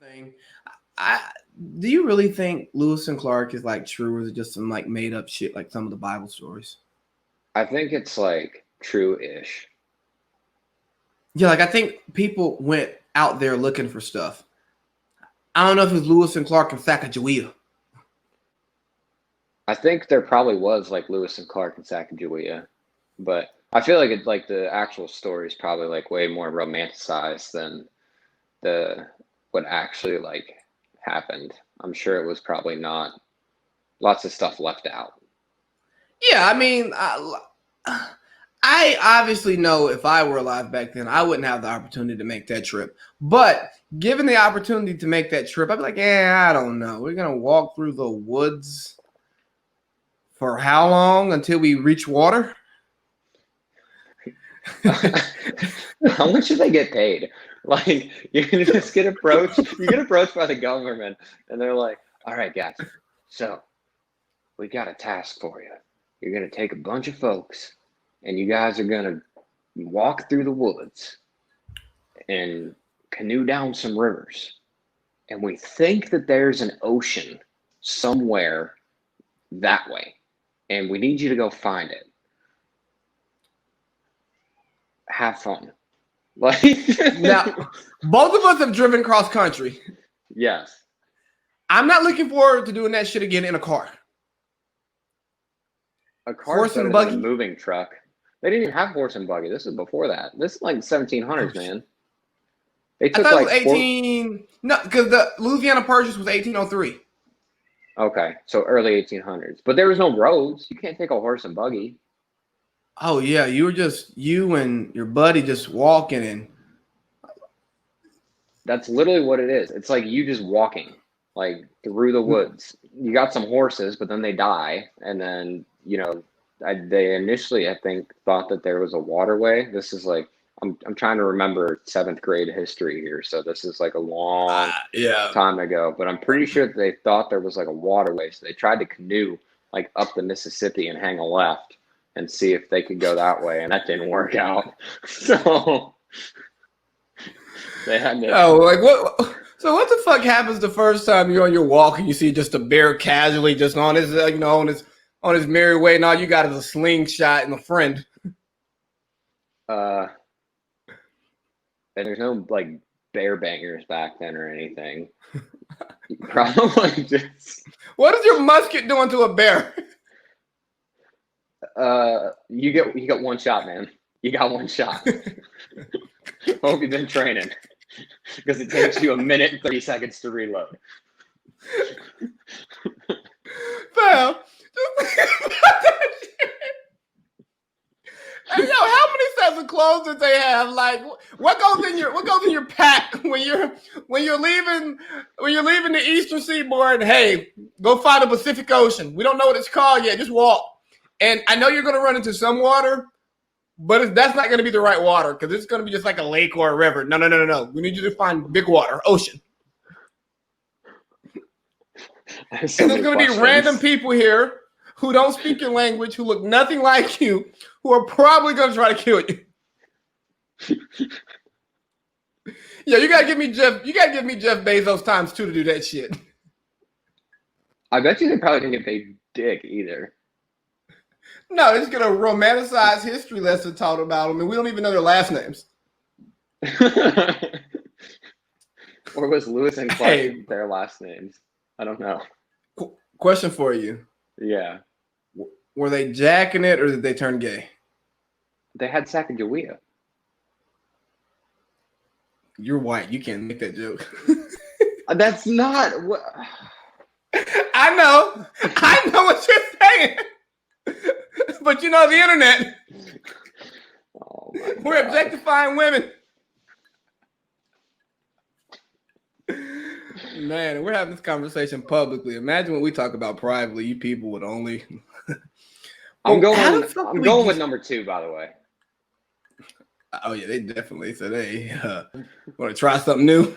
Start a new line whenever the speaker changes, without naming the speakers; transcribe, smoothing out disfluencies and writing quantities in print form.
thing. I Do you really think Lewis and Clark is like true, or is it just some like made up shit like some of the Bible stories?
I think it's like true-ish.
Yeah, like I think people went out there looking for stuff. I don't know if it was Lewis and Clark and Sacagawea.
I think there probably was like Lewis and Clark and Sacagawea, but I feel like it like the actual story is probably like way more romanticized than the what actually like happened. I'm sure it was probably not lots of stuff left out.
Yeah, I mean, I obviously know if I were alive back then, I wouldn't have the opportunity to make that trip. But given the opportunity to make that trip, I'd be like, yeah, I don't know. We're gonna walk through the woods for how long until we reach water?
How much do they get paid? Like you're gonna just get approached, you get approached by the government, and they're like, "All right, guys, so we got a task for you. You're gonna take a bunch of folks, and you guys are gonna walk through the woods and canoe down some rivers. And we think that there's an ocean somewhere that way, and we need you to go find it. Have fun." Like,
Now, both of us have driven cross country.
yes.
I'm not looking forward to doing that shit again in a car.
A car's
Horse
better
and
than a
buggy?
moving truck. They didn't even have horse and buggy. This is before that. This is like the 1700s, man. They
I
took
thought it was
like
18. No, because the Louisiana Purchase was 1803.
okay, so early 1800s. But there was no roads. You can't take a horse and buggy.
Oh yeah, you and your buddy just walking and
That's literally what it is. It's like you just walking like through the woods. You got some horses, but then they die, and then they initially I think thought that there was a waterway. This is like I'm trying to remember seventh grade history here, so this is like a long
yeah.
time ago. But I'm pretty sure that they thought there was like a waterway, so they tried to canoe like up the Mississippi and hang a left and see if they could go that way, and that didn't work out. So they had to.
Oh, like what? So what the fuck happens the first time you're on your walk and you see just a bear casually just on his on his merry way, and all you got is a slingshot and a friend.
And there's no like bear bangers back then or anything. Probably just.
What is your musket doing to a bear?
You get one shot, man. You got one shot. Hope you've been training, because it takes you a minute and 30 seconds to reload.
Fam, hey, yo, how many sets of clothes did they have? Like, what goes in your pack when you're leaving the Eastern Seaboard? Hey, go find the Pacific Ocean. We don't know what it's called yet. Just walk. And I know you're gonna run into some water, but that's not gonna be the right water, because it's gonna be just like a lake or a river. No. We need you to find big water, ocean. And there's gonna be random people here who don't speak your language, who look nothing like you, who are probably going to try to kill you. Yeah, you gotta give me Jeff Bezos times 2 to do that shit.
I bet you they probably didn't get paid dick either.
No, they're just gonna romanticize history lesson taught about them, and we don't even know their last names.
Or was Lewis and Clark their last names? I don't know.
Question for you.
Yeah.
Were they jacking it, or did they turn gay?
They had Sacagawea.
You're white. You can't make that joke.
That's not what.
I know what you're saying. But you know the internet.
Oh my God.
We're objectifying women. Man, we're having this conversation publicly. Imagine what we talk about privately. You people would only.
I'm going with number 2, by the way.
Oh yeah, they definitely said, "Hey, want to try something new?"